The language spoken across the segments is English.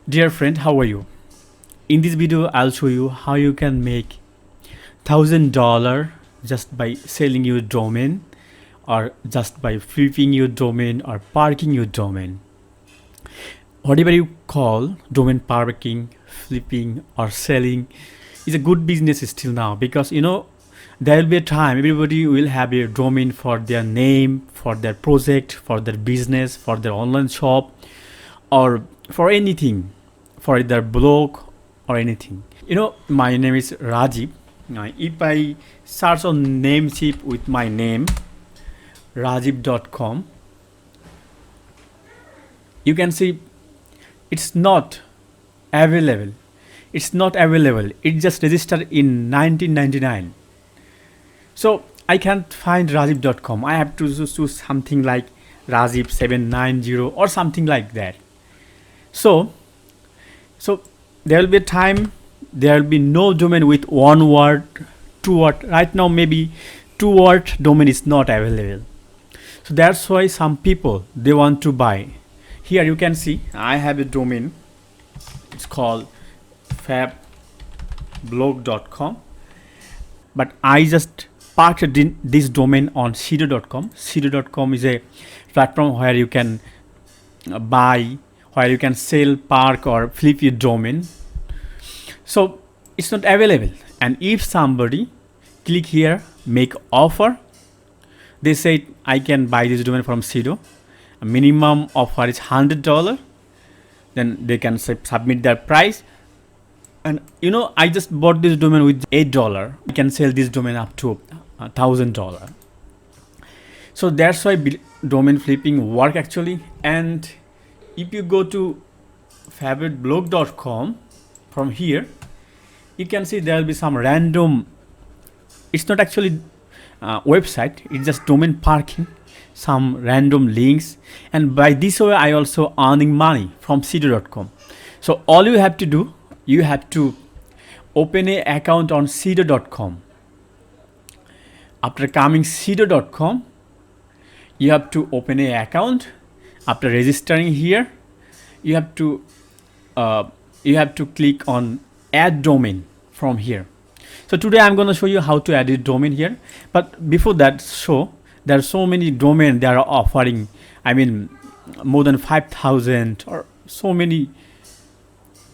Dear friend, how are you? In this video, I'll show you how you can make $1,000 just by selling your domain or just by flipping your domain or parking your domain. Whatever you call domain parking, flipping or selling is a good business still now, because there will be a time everybody will have a domain for their name, for their project, for their business, for their online shop, or for anything, for their blog or anything. My name is Rajiv. If I search on Namecheap with my name rajiv.com, you can see it's not available. It just registered in 1999. So I can't find rajiv.com. I have to choose something like Rajiv 790 or something like that. So there will be a time there will be no domain with one word, two word. Right now maybe two word domain is not available. So that's why some people, they want to buy. Here you can see I have a domain. It's called fabblog.com, but I just parked this domain on Sedo.com. Sedo.com is a platform where you can buy, where you can sell, park or flip your domain. So it's not available, and if somebody click here make offer, they say I can buy this domain from Sedo, a minimum offer is $100, then they can submit their price. And I just bought this domain with $8. I can sell this domain up to $1,000. So that's why domain flipping work actually. And if you go to fabblog.com, from here you can see there will be some random, it's not actually website, it's just domain parking, some random links, and by this way I also earning money from Sedo.com. So all you have to do, you have to open a account on Sedo.com. After coming Sedo.com, you have to open a account. After registering here, you have to click on add domain from here. So today I'm going to show you how to add a domain here, but before that, there are so many domain they are offering, more than 5,000 or so many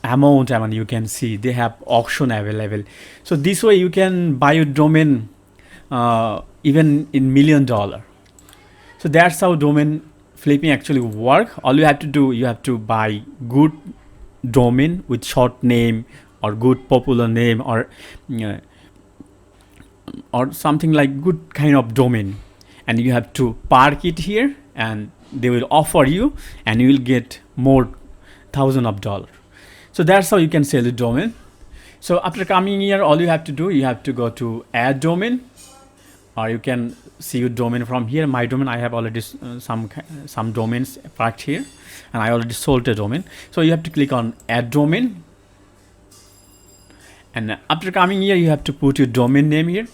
amount. You can see they have auction available. So this way you can buy your domain even in $1 million. So that's how domain flipping actually work. All you have to do, you have to buy good domain with short name or good popular name or something like good kind of domain, and you have to park it here, and they will offer you, and you will get more thousands of dollars. So that's how you can sell the domain. So after coming here, all you have to do, you have to go to add domain, or you can see your domain from here. My domain, I have already some domains parked here, and I already sold a domain. So you have to click on add domain, and after coming here, you have to put your domain name here.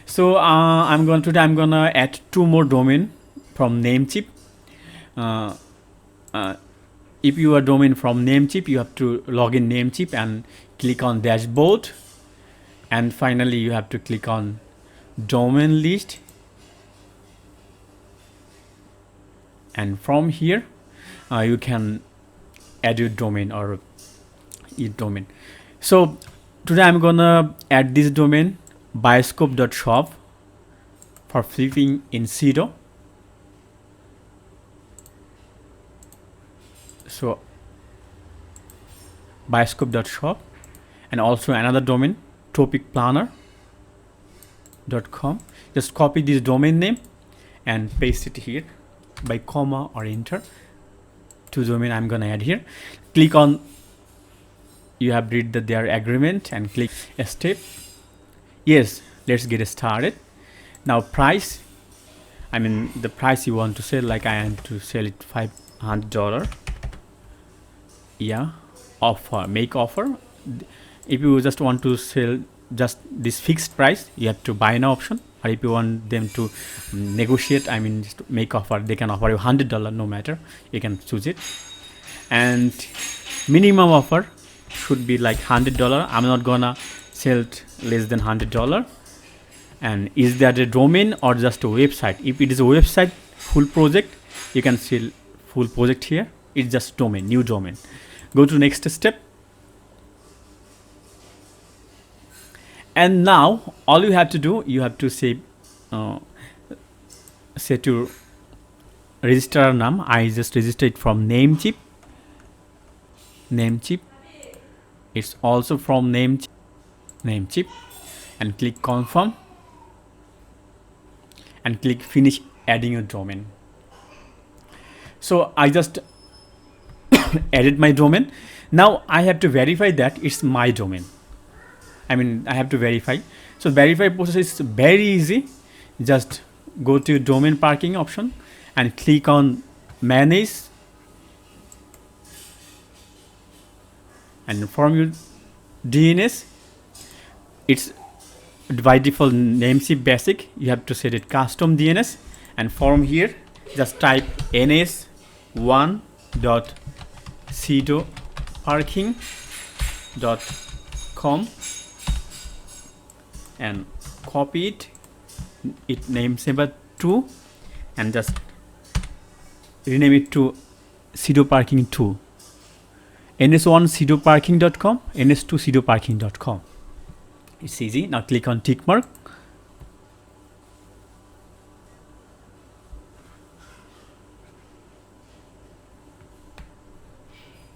So today I'm gonna add 2 more domain from Namecheap. If you are domain from Namecheap, you have to log in Namecheap and click on dashboard, and finally you have to click on domain list, and from here you can add your domain or your domain. So today I'm gonna add this domain bioscope.shop for flipping in Sedo. So bioscope.shop, and also another domain topicplanner.com. Just copy this domain name and paste it here by comma or enter. 2 domain I'm gonna add here. Click on, you have read their agreement and click step. Yes, let's get started. Now price, the price you want to sell, like I want to sell it $500. Yeah, offer, make offer. If you just want to sell just this fixed price, you have to buy now option, or if you want them to negotiate, just make offer, they can offer you $100, no matter, you can choose it. And minimum offer should be like $100. I'm not gonna sell it less than $100. And is that a domain or just a website? If it is a website full project, you can sell full project here. It's just domain, new domain. Go to next step. And now all you have to do, you have to say to register name. I just register it from Namecheap. It's also from Namecheap, and click confirm and click finish adding a domain. So I just added my domain. Now I have to verify that it's my domain. I have to verify. So verify process is very easy. Just go to domain parking option and click on manage, and from your DNS, it's by default Namecheap basic. You have to set it custom DNS, and from here just type ns1.sedoparking.com and copy it namesaver 2 and just rename it to Sedo Parking 2. ns1 sedoparking.com, ns2 sedoparking.com. It's easy. Now click on tick mark.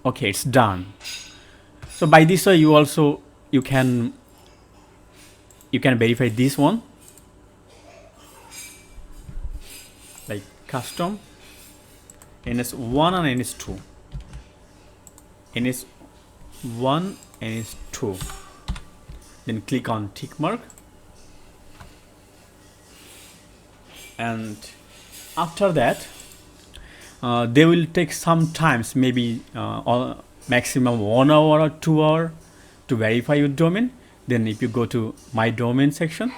Okay, it's done. So by this way, you can verify this one, like custom ns1 and ns2, ns1 and ns2. Then click on tick mark, and after that they will take some times, maybe maximum 1 hour or 2 hours to verify your domain. Then if you go to my domain section,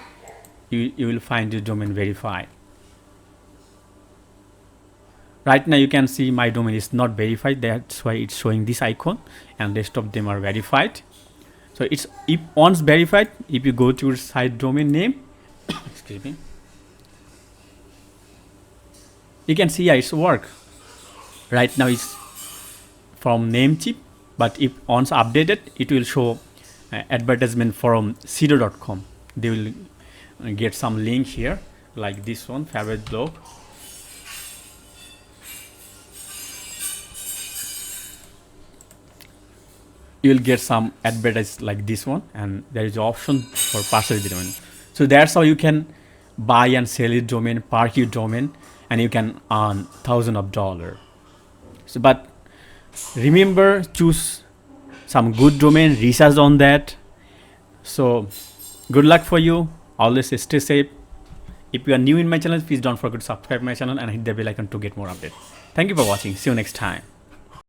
you will find your domain verified. Right now you can see my domain is not verified, that's why it's showing this icon, and rest of them are verified. So it's, if once verified, if you go to your site domain name excuse me, you can see it's work. Right now it's from Namecheap, but if once updated, it will show advertisement from Sedo.com. They will get some link here, like this one, favorite blog. You will get some advertise like this one, and there is an option for partial domain. So that's how you can buy and sell your domain, park your domain, and you can earn thousands of dollars. So, but remember, choose some good domain, research on that. So good luck for you. Always stay safe. If you are new in my channel, please don't forget to subscribe my channel and hit the bell icon to get more updates. Thank you for watching. See you next time.